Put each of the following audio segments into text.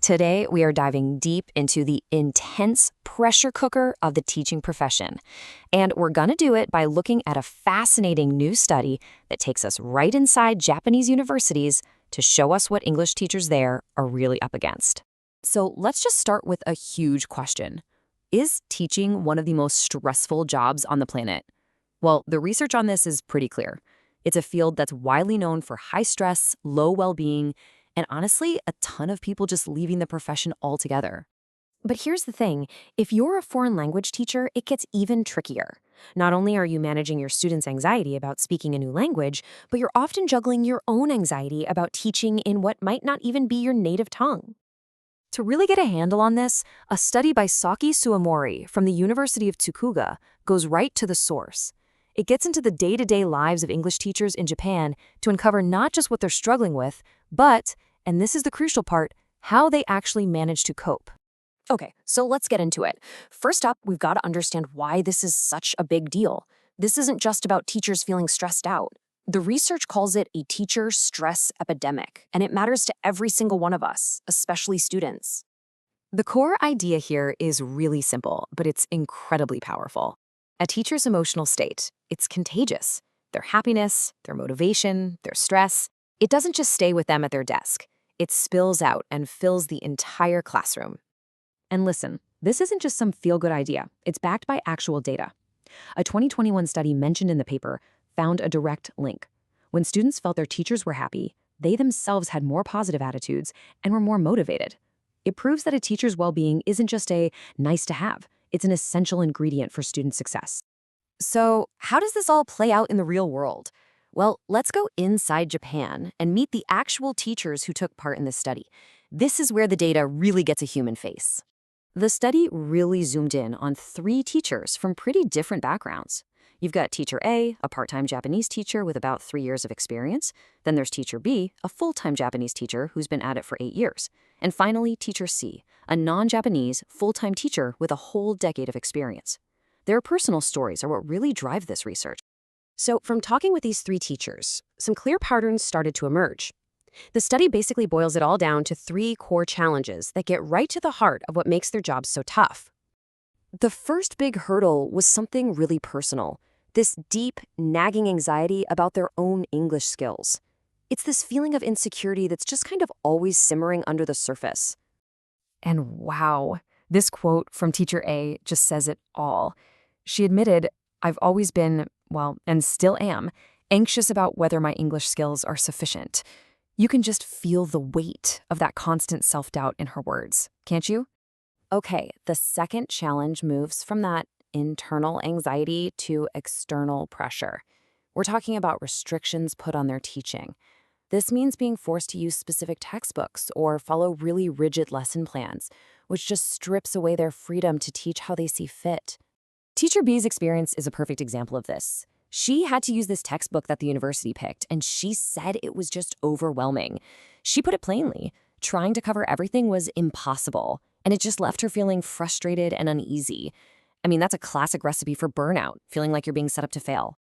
Today, we are diving deep into the intense pressure cooker of the teaching profession. And we're going to do it by looking at a fascinating new study that takes us right inside Japanese universities to show us what English teachers there are really up against. So let's just start with a huge question. Is teaching one of the most stressful jobs on the planet? Well, the research on this is pretty clear. It's a field that's widely known for high stress, low well-being, and honestly, a ton of people just leaving the profession altogether. But here's the thing. If you're a foreign language teacher, it gets even trickier. Not only are you managing your students' anxiety about speaking a new language, but you're often juggling your own anxiety about teaching in what might not even be your native tongue. To really get a handle on this, a study by Saki Suamori from the University of Tsukuga goes right to the source. It gets into the day-to-day lives of English teachers in Japan to uncover not just what they're struggling with, but, and this is the crucial part, how they actually manage to cope. Okay, so let's get into it. First up, we've got to understand why this is such a big deal. This isn't just about teachers feeling stressed out. The research calls it a teacher stress epidemic, and it matters to every single one of us, especially students. The core idea here is really simple, but it's incredibly powerful. A teacher's emotional state, it's contagious. Their happiness, their motivation, their stress, it doesn't just stay with them at their desk. It spills out and fills the entire classroom. And listen, this isn't just some feel-good idea. It's backed by actual data. A 2021 study mentioned in the paper found a direct link. When students felt their teachers were happy, they themselves had more positive attitudes and were more motivated. It proves that a teacher's well-being isn't just a nice to have. It's an essential ingredient for student success. So, how does this all play out in the real world? Well, let's go inside Japan and meet the actual teachers who took part in this study. This is where the data really gets a human face. The study really zoomed in on 3 teachers from pretty different backgrounds. You've got Teacher A, a part-time Japanese teacher with about 3 years of experience. Then there's Teacher B, a full-time Japanese teacher who's been at it for 8 years. And finally, Teacher C, a non-Japanese, full-time teacher with a whole decade of experience. Their personal stories are what really drive this research. So from talking with these 3 teachers, some clear patterns started to emerge. The study basically boils it all down to 3 core challenges that get right to the heart of what makes their jobs so tough. The first big hurdle was something really personal, this deep, nagging anxiety about their own English skills. It's this feeling of insecurity that's just kind of always simmering under the surface. And wow, this quote from Teacher A just says it all. She admitted, "I've always been, well, and still am, anxious about whether my English skills are sufficient." You can just feel the weight of that constant self-doubt in her words, can't you? Okay, the second challenge moves from that internal anxiety to external pressure. We're talking about restrictions put on their teaching. This means being forced to use specific textbooks or follow really rigid lesson plans, which just strips away their freedom to teach how they see fit. Teacher B's experience is a perfect example of this. She had to use this textbook that the university picked, and she said it was just overwhelming. She put it plainly, trying to cover everything was impossible, and it just left her feeling frustrated and uneasy. I mean, that's a classic recipe for burnout, feeling like you're being set up to fail.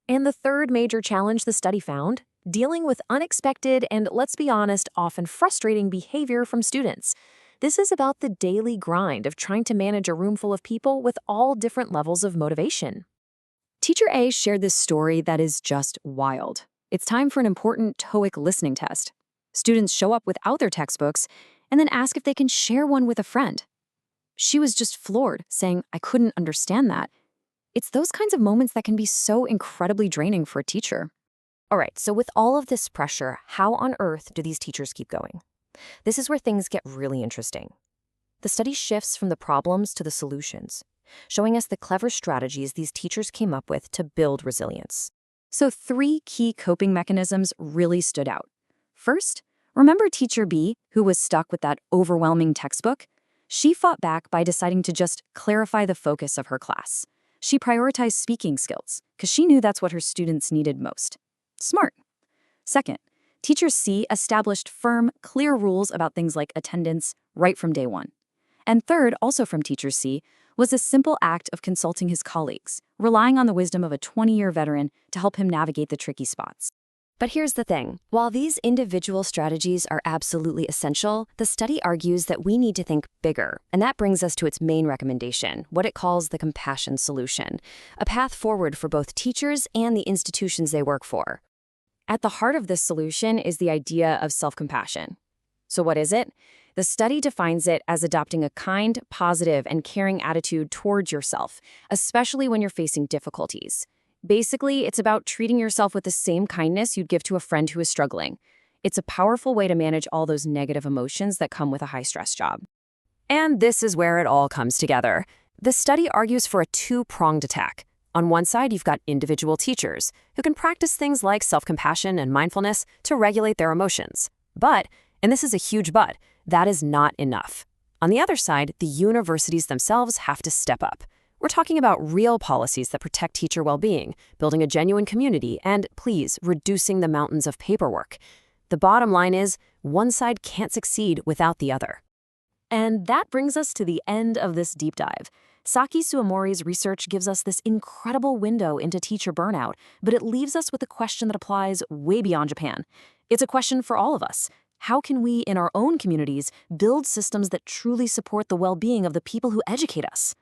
And the third major challenge the study found, dealing with unexpected and, let's be honest, often frustrating behavior from students. This is about the daily grind of trying to manage a room full of people with all different levels of motivation. Teacher A shared this story that is just wild. It's time for an important TOEIC listening test. Students show up without their textbooks and then ask if they can share one with a friend. She was just floored, saying, "I couldn't understand that." It's those kinds of moments that can be so incredibly draining for a teacher. All right, so with all of this pressure, how on earth do these teachers keep going? This is where things get really interesting. The study shifts from the problems to the solutions, showing us the clever strategies these teachers came up with to build resilience. So 3 key coping mechanisms really stood out. First, remember Teacher B, who was stuck with that overwhelming textbook? She fought back by deciding to just clarify the focus of her class. She prioritized speaking skills because she knew that's what her students needed most. Smart. Second, Teacher C established firm, clear rules about things like attendance right from day one. And third, also from Teacher C, was a simple act of consulting his colleagues, relying on the wisdom of a 20-year veteran to help him navigate the tricky spots. But here's the thing. While these individual strategies are absolutely essential, the study argues that we need to think bigger. And that brings us to its main recommendation, what it calls the compassion solution, a path forward for both teachers and the institutions they work for. At the heart of this solution is the idea of self-compassion. So what is it? The study defines it as adopting a kind, positive, and caring attitude towards yourself, especially when you're facing difficulties. Basically, it's about treating yourself with the same kindness you'd give to a friend who is struggling. It's a powerful way to manage all those negative emotions that come with a high-stress job. And this is where it all comes together. The study argues for a two-pronged attack. On one side, you've got individual teachers who can practice things like self-compassion and mindfulness to regulate their emotions. But, and this is a huge but, that is not enough. On the other side, the universities themselves have to step up. We're talking about real policies that protect teacher well-being, building a genuine community, and, please, reducing the mountains of paperwork. The bottom line is, one side can't succeed without the other. And that brings us to the end of this deep dive. Saki Suomori's research gives us this incredible window into teacher burnout, but it leaves us with a question that applies way beyond Japan. It's a question for all of us. How can we, in our own communities, build systems that truly support the well-being of the people who educate us?